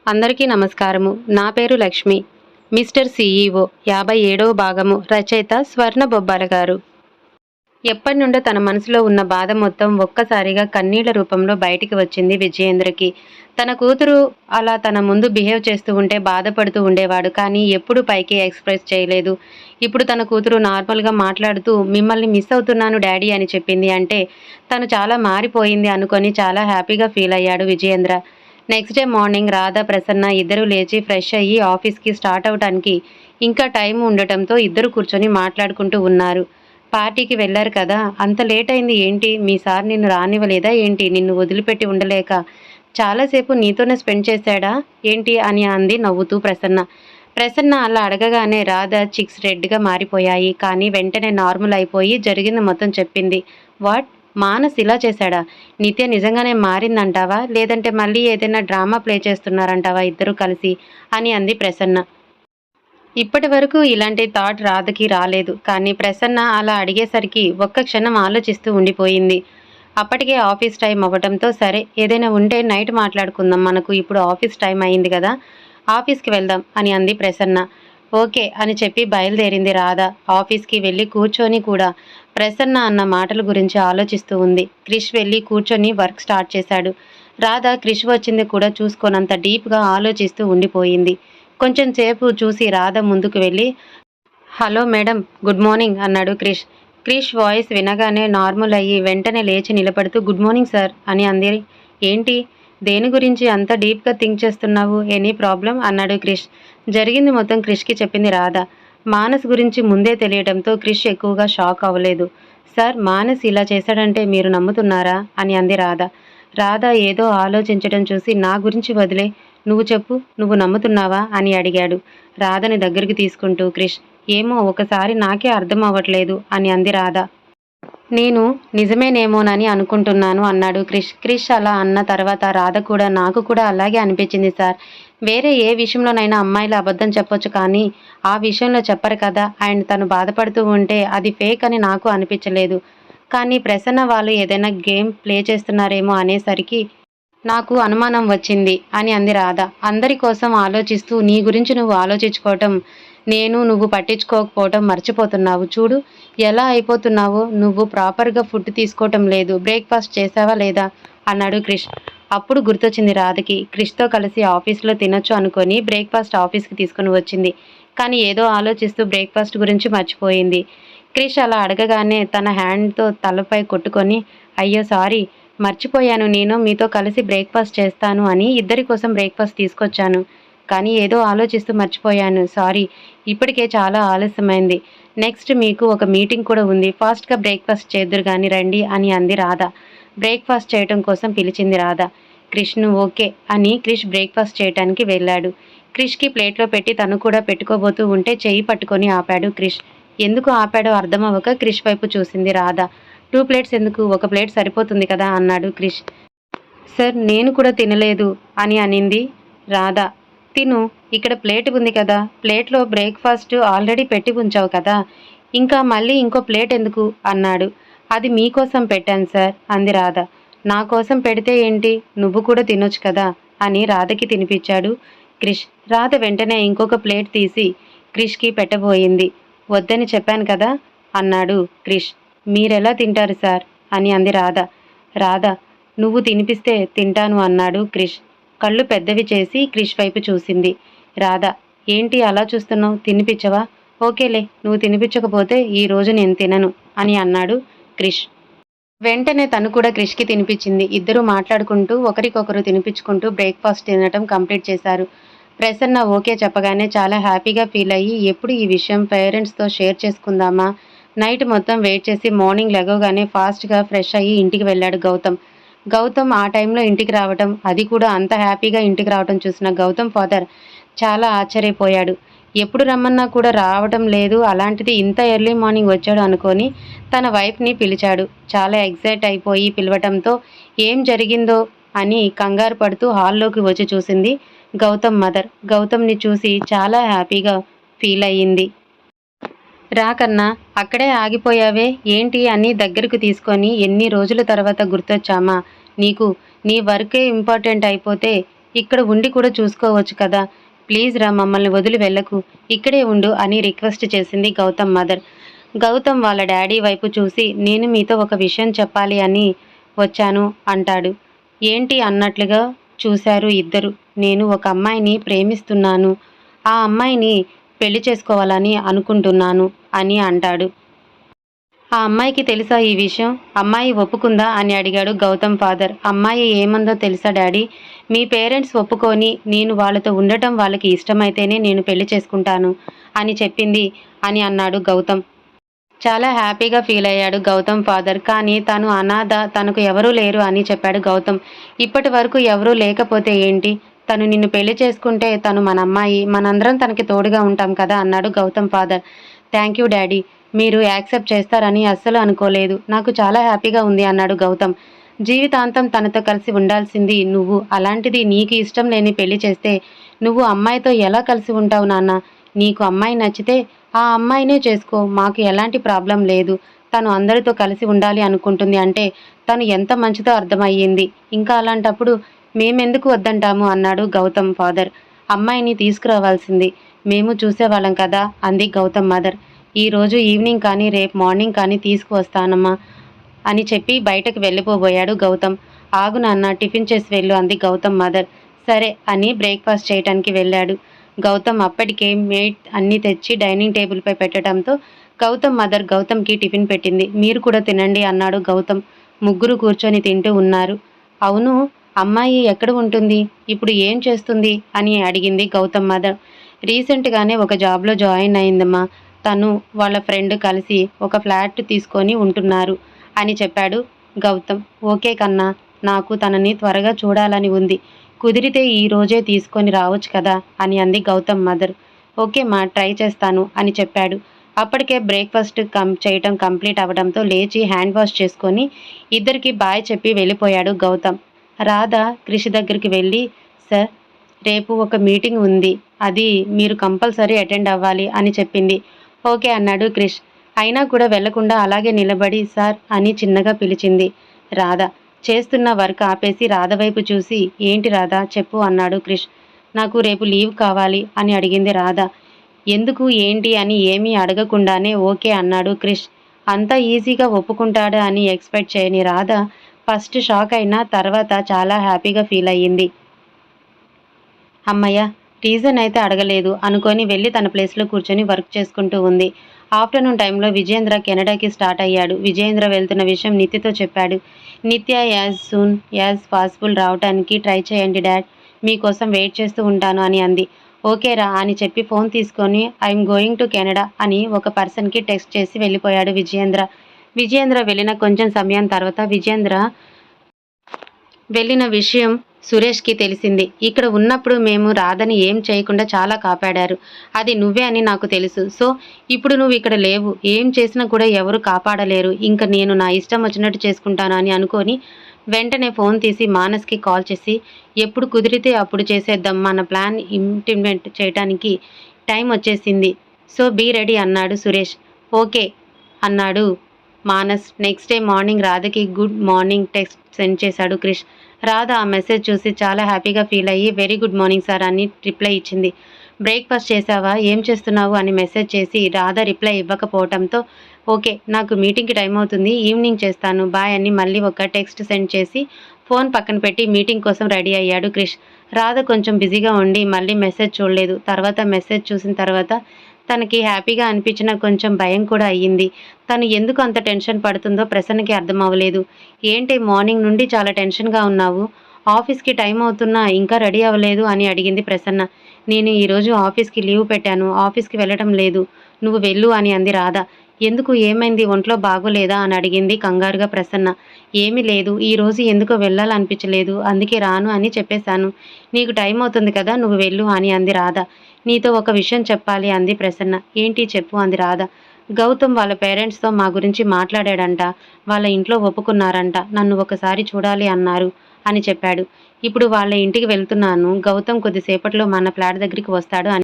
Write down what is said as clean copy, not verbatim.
అందరికీ నమస్కారము. నా పేరు లక్ష్మి. మిస్టర్ సీఈఓ 57వ భాగము రచయిత స్వర్ణ బొబ్బాల గారు. ఎప్పటినుండో తన మనసులో ఉన్న బాధ మొత్తం ఒక్కసారిగా కన్నీళ్ల రూపంలో బయటికి వచ్చింది విజయేంద్రకి. తన కూతురు అలా తన ముందు బిహేవ్ చేస్తూ ఉంటే బాధపడుతూ ఉండేవాడు. కానీ ఎప్పుడూ పైకి ఎక్స్‌ప్రెస్ చేయలేదు. ఇప్పుడు తన కూతురు నార్మల్‌గా మాట్లాడుతూ మిమ్మల్ని మిస్ అవుతున్నాను డాడీ అని చెప్పింది అంటే తను చాలా మారిపోయింది అనుకొని చాలా హ్యాపీగా ఫీల్ అయ్యాడు Vijayendra. Next day morning Radha, Prasanna ఇద్దరూ లేచి ఫ్రెష్ అయ్యి ఆఫీస్‌కి స్టార్ట్ అవ్వటానికి ఇంకా టైం ఉండటంతో ఇద్దరు కూర్చొని మాట్లాడుకుంటూ ఉన్నారు. పార్టీకి వెళ్లారు కదా! అంత లేట్ అయింది ఏంటి? మీ సార్ నిన్ను రానివ్వలేదా ఏంటి? నిన్ను వదిలిపెట్టి ఉండలేక చాలాసేపు నీతోనే స్పెండ్ చేశాడా ఏంటి? అని అంది నవ్వుతూ ప్రసన్న. ప్రసన్న అలా అడగగానే రాధ చిక్స్ రెడ్‌గా మారిపోయాయి. కానీ వెంటనే నార్మల్ అయిపోయి జరిగింది మొత్తం చెప్పింది. వాట్? మానస్ ఇలా చేశాడా? నిత్య నిజంగానే మారిందంటావా? లేదంటే మళ్ళీ ఏదైనా డ్రామా ప్లే చేస్తున్నారంటావా ఇద్దరూ కలిసి? అని అంది ప్రసన్న. ఇప్పటివరకు ఇలాంటి థాట్ రాధకి రాలేదు. కానీ ప్రసన్న అలా అడిగేసరికి ఒక్క క్షణం ఆలోచిస్తూ ఉండిపోయింది. అప్పటికే ఆఫీస్ టైం అవ్వటంతో సరే ఏదైనా ఉంటే నైట్ మాట్లాడుకుందాం. మనకు ఇప్పుడు ఆఫీస్ టైం అయింది కదా! ఆఫీస్‌కి వెళ్దాం అని అంది ప్రసన్న. ఓకే అని చెప్పి బయలుదేరింది రాధ. ఆఫీస్‌కి వెళ్ళి కూర్చొని కూడా ప్రసన్న అన్న మాటల గురించి ఆలోచిస్తూ ఉంది. క్రిష్ వెళ్ళి కూర్చొని వర్క్ స్టార్ట్ చేశాడు. రాధ క్రిష్ వచ్చింది కూడా చూసుకోనంత డీప్‌గా ఆలోచిస్తూ ఉండిపోయింది. కొంచెం సేపు చూసి రాధ ముందుకు వెళ్ళి హలో మేడం, గుడ్ మార్నింగ్ అన్నాడు క్రిష్. క్రిష్ వాయిస్ వినగానే నార్మల్ అయ్యి వెంటనే లేచి నిలబడుతూ గుడ్ మార్నింగ్ సార్ అని అంది. ఏంటి? దేని గురించి అంత డీప్‌గా థింక్ చేస్తున్నావు? Any problem? అన్నాడు క్రిష్. జరిగింది మొత్తం క్రిష్‌కి చెప్పింది రాధ. మానస్ గురించి ముందే తెలియటంతో క్రిష్ ఎక్కువగా షాక్ అవ్వలేదు. సార్, మానస్ ఇలా చేశాడంటే మీరు నమ్ముతున్నారా? అని అంది రాధ. రాధ ఏదో ఆలోచించడం చూసి నా గురించి వదిలే, నువ్వు చెప్పు, నువ్వు నమ్ముతున్నావా? అని అడిగాడు రాధని దగ్గరికి తీసుకుంటూ క్రిష్. ఏమో ఒకసారి నాకే అర్థం అవ్వట్లేదు అని అంది రాధ. నేను నిజమేనేమోనని అనుకుంటున్నాను అన్నాడు క్రిష్. క్రిష్ అలా అన్న తర్వాత రాధ కూడా నాకు కూడా అలాగే అనిపించింది సార్. వేరే ఏ విషయంలోనైనా అమ్మాయిలు అబద్ధం చెప్పొచ్చు కానీ ఆ విషయంలో చెప్పరు కదా! అండ్ తను బాధపడుతూ ఉంటే అది ఫేక్ అని నాకు అనిపించలేదు. కానీ ప్రసన్న వాళ్ళు ఏదైనా గేమ్ ప్లే చేస్తున్నారేమో అనేసరికి నాకు అనుమానం వచ్చింది అని అంది రాధ. అందరి కోసం ఆలోచిస్తూ నీ గురించి నువ్వు ఆలోచించుకోవటం, నువ్వు పట్టించుకోకపోవటం మర్చిపోతున్నావు. చూడు ఎలా అయిపోతున్నావో. నువ్వు ప్రాపర్‌గా ఫుడ్ తీసుకోవటం లేదు. బ్రేక్‌ఫాస్ట్ చేశావా లేదా? అన్నాడు క్రిష్. అప్పుడు గుర్తొచ్చింది రాధకి. క్రిష్‌తో కలిసి ఆఫీస్‌లో తినొచ్చు అనుకొని బ్రేక్‌ఫాస్ట్ ఆఫీస్‌కి తీసుకొని వచ్చింది. కానీ ఏదో ఆలోచిస్తూ బ్రేక్‌ఫాస్ట్ గురించి మర్చిపోయింది. క్రిష్ అలా అడగగానే తన హ్యాండ్‌తో తలపై కొట్టుకొని అయ్యో సారీ, మర్చిపోయాను, నేను మీతో కలిసి బ్రేక్‌ఫాస్ట్ చేస్తాను అని ఇద్దరి కోసం బ్రేక్‌ఫాస్ట్ తీసుకొచ్చాను. కానీ ఏదో ఆలోచిస్తూ మర్చిపోయాను. సారీ. ఇప్పటికే చాలా ఆలస్యమైంది. నెక్స్ట్ మీకు ఒక మీటింగ్ కూడా ఉంది. ఫాస్ట్‌గా బ్రేక్‌ఫాస్ట్ చేద్దురు గాని రండి అని అంది రాధ. బ్రేక్‌ఫాస్ట్ చేయటం కోసం పిలిచింది రాధ. క్రిష్‌ను ఓకే అని క్రిష్ బ్రేక్‌ఫాస్ట్ చేయటానికి వెళ్ళాడు. క్రిష్‌కి ప్లేట్‌లో పెట్టి తను కూడా పెట్టుకోబోతూ ఉంటే చెయ్యి పట్టుకొని ఆపాడు క్రిష్. ఎందుకు ఆపాడో అర్థమవ్వక క్రిష్ వైపు చూసింది రాధ. 2 ప్లేట్స్ ఎందుకు? ఒక ప్లేట్ సరిపోతుంది కదా! అన్నాడు క్రిష్. సార్, నేను కూడా తినలేదు అని అనింది రాధ. తిను, ఇక్కడ ప్లేట్ ఉంది కదా! ప్లేట్‌లో బ్రేక్‌ఫాస్ట్ ఆల్రెడీ పెట్టి ఉంచావు కదా! ఇంకా మళ్ళీ ఇంకో ప్లేట్ ఎందుకు? అన్నాడు. అది మీకోసం పెట్టాను సార్ అంది రాధ. నా కోసం పెడితే ఏంటి? నువ్వు కూడా తినొచ్చు కదా! అని రాధకి తినిపించాడు క్రిష్. రాధ వెంటనే ఇంకొక ప్లేట్ తీసి క్రిష్‌కి పెట్టబోయింది. వద్దని చెప్పాను కదా! అన్నాడు క్రిష్. మీరెలా తింటారు సార్ అని అంది రాధ. రాధ, నువ్వు తినిపిస్తే తింటాను అన్నాడు క్రిష్. కళ్ళు పెద్దవి చేసి క్రిష్ వైపు చూసింది రాధ. ఏంటి అలా చూస్తున్నావు? తినిపించవా? ఓకేలే, నువ్వు తినిపించకపోతే ఈ రోజు నేను తినను అని అన్నాడు క్రిష్. వెంటనే తను కూడా క్రిష్‌కి తినిపించింది. ఇద్దరూ మాట్లాడుకుంటూ ఒకరికొకరు తినిపించుకుంటూ బ్రేక్‌ఫాస్ట్ తినటం కంప్లీట్ చేశారు. ప్రసన్న ఓకే చెప్పగానే చాలా హ్యాపీగా ఫీల్ అయ్యి ఎప్పుడు ఈ విషయం పేరెంట్స్‌తో షేర్ చేసుకుందామా? నైట్ మొత్తం వెయిట్ చేసి మార్నింగ్ లెగవగానే ఫాస్ట్‌గా ఫ్రెష్ అయ్యి ఇంటికి వెళ్ళాడు గౌతమ్. గౌతమ్ ఆ టైంలో ఇంటికి రావటం, అది కూడా అంత హ్యాపీగా ఇంటికి రావటం చూసిన గౌతమ్ ఫాదర్ చాలా ఆశ్చర్యపోయాడు. ఎప్పుడు రమ్మన్నా కూడా రావటం లేదు, అలాంటిది ఇంత ఎర్లీ మార్నింగ్ వచ్చాడు అనుకొని తన వైఫ్‌ని పిలిచాడు. చాలా ఎక్సైట్ అయిపోయి పిలవటంతో ఏం జరిగిందో అని కంగారు పడుతూ హాల్లోకి వచ్చి చూసింది గౌతమ్ మదర్. గౌతమ్‌ని చూసి చాలా హ్యాపీగా ఫీల్ అయ్యింది. రా కన్నా, అక్కడే ఆగిపోయావే ఏంటి అని దగ్గరకు తీసుకొని ఎన్ని రోజుల తర్వాత గుర్తొచ్చామా నీకు? నీ వర్కే ఇంపార్టెంట్ అయిపోతే ఇక్కడ ఉండి కూడా చూసుకోవచ్చు కదా, ప్లీజ్ రా, మమ్మల్ని వదిలి వెళ్ళకు, ఇక్కడే ఉండు అని రిక్వెస్ట్ చేసింది గౌతమ్ మదర్. గౌతమ్ వాళ్ళ డాడీ వైపు చూసి, నేను మీతో ఒక విషయం చెప్పాలి అని వచ్చాను అంటాడు. ఏంటి అన్నట్లుగా చూశారు ఇద్దరు. నేను ఒక అమ్మాయిని ప్రేమిస్తున్నాను, ఆ అమ్మాయిని పెళ్లి చేసుకోవాలని అనుకుంటున్నాను అని అంటాడు. ఆ అమ్మాయికి తెలుసా ఈ విషయం? అమ్మాయి ఒప్పుకుందా అని అడిగాడు గౌతమ్ ఫాదర్. అమ్మాయి ఏమందో తెలుసా డాడీ? మీ పేరెంట్స్ ఒప్పుకొని నేను వాళ్ళతో ఉండటం వాళ్ళకి ఇష్టమైతేనే నేను పెళ్లి చేసుకుంటాను అని చెప్పింది అని అన్నాడు గౌతమ్. చాలా హ్యాపీగా ఫీల్ అయ్యాడు గౌతమ్ ఫాదర్. కానీ తను అనాథ, తనకు ఎవరూ లేరు అని చెప్పాడు గౌతమ్. ఇప్పటి వరకు ఎవరూ లేకపోతే ఏంటి, తను నిన్ను పెళ్లి చేసుకుంటే తను మన అమ్మాయి, మనందరం తనకి తోడుగా ఉంటాం కదా అన్నాడు Gautam father. Thank you daddy, మీరు యాక్సెప్ట్ చేస్తారని అస్సలు అనుకోలేదు, నాకు చాలా హ్యాపీగా ఉంది అన్నాడు గౌతమ్. జీవితాంతం తనతో కలిసి ఉండాల్సింది నువ్వు, అలాంటిది నీకు ఇష్టం లేని పెళ్లి చేస్తే నువ్వు అమ్మాయితో ఎలా కలిసి ఉంటావు నాన్న? నీకు అమ్మాయి నచ్చితే ఆ అమ్మాయినే చేసుకో, మాకు ఎలాంటి ప్రాబ్లం లేదు. తను అందరితో కలిసి ఉండాలి అనుకుంటుంది అంటే తను ఎంత మంచిదో అర్థమయ్యింది. ఇంకా అలాంటప్పుడు మేమెందుకు వద్దంటాము అన్నాడు గౌతమ్ ఫాదర్. అమ్మాయిని తీసుకురావాల్సింది మేము చూసేవాళ్ళం కదా అంది గౌతమ్ మదర్. ఈరోజు ఈవినింగ్ కానీ రేపు మార్నింగ్ కానీ తీసుకువస్తానమ్మా అని చెప్పి బయటకు వెళ్ళిపోబోయాడు గౌతమ్. ఆగు నాన్న, టిఫిన్ చేసి వెళ్ళు అంది గౌతమ్ మదర్. సరే అని బ్రేక్ఫాస్ట్ చేయటానికి వెళ్ళాడు గౌతమ్. అప్పటికే మేట్ అన్నీ తెచ్చి డైనింగ్ టేబుల్పై పెట్టడంతో గౌతమ్ మదర్ గౌతమ్కి టిఫిన్ పెట్టింది. మీరు కూడా తినండి అన్నాడు గౌతమ్. ముగ్గురు కూర్చొని తింటూ ఉన్నారు. అవును, అమ్మాయి ఎక్కడ ఉంటుంది, ఇప్పుడు ఏం చేస్తుంది అని అడిగింది గౌతమ్ మదర్. రీసెంట్గానే ఒక జాబ్లో జాయిన్ అయిందమ్మా, తను వాళ్ళ ఫ్రెండ్ కలిసి ఒక ఫ్లాట్ తీసుకొని ఉంటున్నారు అని చెప్పాడు గౌతమ్. ఓకే కన్నా, నాకు తనని త్వరగా చూడాలని ఉంది, కుదిరితే ఈ రోజే తీసుకొని రావచ్చు కదా అని అంది గౌతమ్ మదర్. ఓకే మా, ట్రై చేస్తాను అని చెప్పాడు. అప్పటికే బ్రేక్ఫాస్ట్ చేయటం కంప్లీట్ అవ్వడంతో లేచి హ్యాండ్ వాష్ చేసుకొని ఇద్దరికి బాయ్ చెప్పి వెళ్ళిపోయాడు గౌతమ్. రాధ కృషి దగ్గరికి వెళ్ళి, సార్ రేపు ఒక మీటింగ్ ఉంది, అది మీరు కంపల్సరీ అటెండ్ అవ్వాలి అని చెప్పింది. ఓకే అన్నాడు క్రిష్. అయినా కూడా వెళ్లకుండా అలాగే నిలబడి సార్ అని చిన్నగా పిలిచింది రాధ. చేస్తున్న వర్క్ ఆపేసి రాధ వైపు చూసి, ఏంటి రాధ చెప్పు అన్నాడు క్రిష్. నాకు రేపు లీవ్ కావాలి అని అడిగింది రాధ. ఎందుకు ఏంటి అని ఏమీ అడగకుండానే ఓకే అన్నాడు క్రిష్. అంత ఈజీగా ఒప్పుకుంటాడా అని ఎక్స్పెక్ట్ చేయని రాధ ఫస్ట్ షాక్ అయినా తర్వాత చాలా హ్యాపీగా ఫీల్ అయ్యింది. అమ్మయ్య, రీజన్ అయితే అడగలేదు అనుకొని వెళ్ళి తన ప్లేస్లో కూర్చొని వర్క్ చేసుకుంటూ ఉంది. ఆఫ్టర్నూన్ టైంలో విజయేంద్ర కెనడాకి స్టార్ట్ అయ్యాడు. విజయేంద్ర వెళ్తున్న విషయం నిత్యతో చెప్పాడు. నిత్య యాజ్ సూన్ యాజ్ పాసిబుల్ రావడానికి ట్రై చేయండి డాడ్, మీకోసం వెయిట్ చేస్తూ ఉంటాను అని అంది. ఓకేరా అని చెప్పి ఫోన్ తీసుకొని ఐఎమ్ గోయింగ్ టు కెనడా అని ఒక పర్సన్కి టెక్స్ట్ చేసి వెళ్ళిపోయాడు విజయేంద్ర. విజయేంద్ర వెళ్ళిన కొంచెం సమయం తర్వాత విజయేంద్ర వెళ్ళిన విషయం సురేష్కి తెలిసింది. ఇక్కడ ఉన్నప్పుడు మేము రాధని ఏం చేయకుండా చాలా కాపాడారు, అది నువ్వే అని నాకు తెలుసు. సో ఇప్పుడు నువ్వు ఇక్కడ లేవు, ఏం చేసినా కూడా ఎవరు కాపాడలేరు, ఇంకా నేను నా ఇష్టం వచ్చినట్టు చేసుకుంటాను అని అనుకొని వెంటనే ఫోన్ తీసి మానస్కి కాల్ చేసి, ఎప్పుడు కుదిరితే అప్పుడు చేసేద్దాం, మన ప్లాన్ ఇంప్లిమెంట్ చేయడానికి టైం వచ్చేసింది, సో బీ రెడీ అన్నాడు సురేష్. ఓకే అన్నాడు మానస్. నెక్స్ట్ డే మార్నింగ్ రాధకి గుడ్ మార్నింగ్ టెక్స్ట్ సెండ్ చేశాడు క్రిష్. రాధ ఆ మెసేజ్ చూసి చాలా హ్యాపీగా ఫీల్ అయ్యి వెరీ గుడ్ మార్నింగ్ సార్ అని రిప్లై ఇచ్చింది. బ్రేక్ఫాస్ట్ చేసావా, ఏం చేస్తున్నావు అని మెసేజ్ చేసి రాధ రిప్లై ఇవ్వకపోవడంతో ఓకే నాకు మీటింగ్కి టైం అవుతుంది, ఈవినింగ్ చేస్తాను బాయ్ అని మళ్ళీ ఒక టెక్స్ట్ సెండ్ చేసి ఫోన్ పక్కన పెట్టి మీటింగ్ కోసం రెడీ అయ్యాడు క్రిష్. రాధ కొంచెం బిజీగా ఉండి మళ్ళీ మెసేజ్ చూడలేదు. తర్వాత మెసేజ్ చూసిన తర్వాత తనకి హ్యాపీగా అనిపించిన కొంచెం భయం కూడా అయ్యింది. తను ఎందుకు అంత టెన్షన్ పడుతుందో ప్రసన్నకి అర్థం అవ్వలేదు. ఏంటి మార్నింగ్ నుండి చాలా టెన్షన్గా ఉన్నావు, ఆఫీస్కి టైం అవుతున్నా ఇంకా రెడీ అవ్వలేదు అని అడిగింది ప్రసన్న. నేను ఈరోజు ఆఫీస్కి లీవ్ పెట్టాను, ఆఫీస్కి వెళ్ళటం లేదు, నువ్వు వెళ్ళు అని అంది రాధ. ఎందుకు, ఏమైంది, ఒంట్లో బాగోలేదా అని అడిగింది కంగారుగా ప్రసన్న. ఏమీ లేదు, ఈరోజు ఎందుకో వెళ్ళాలనిపించలేదు, అందుకే రాను అని చెప్పేశాను, నీకు టైం అవుతుంది కదా నువ్వు వెళ్ళు అని అంది రాధ. నీతో ఒక విషయం చెప్పాలి అంది ప్రసన్న. ఏంటి చెప్పు అంది రాధ. గౌతమ్ వాళ్ళ పేరెంట్స్తో మా గురించి మాట్లాడాడంట, వాళ్ళ ఇంట్లో ఒప్పుకున్నారంట, నన్ను ఒకసారి చూడాలి అన్నారు అని చెప్పాడు. ఇప్పుడు వాళ్ళ ఇంటికి వెళ్తున్నాను, గౌతమ్ కొద్దిసేపట్లో మన ఫ్లాట్ దగ్గరికి వస్తాడు అని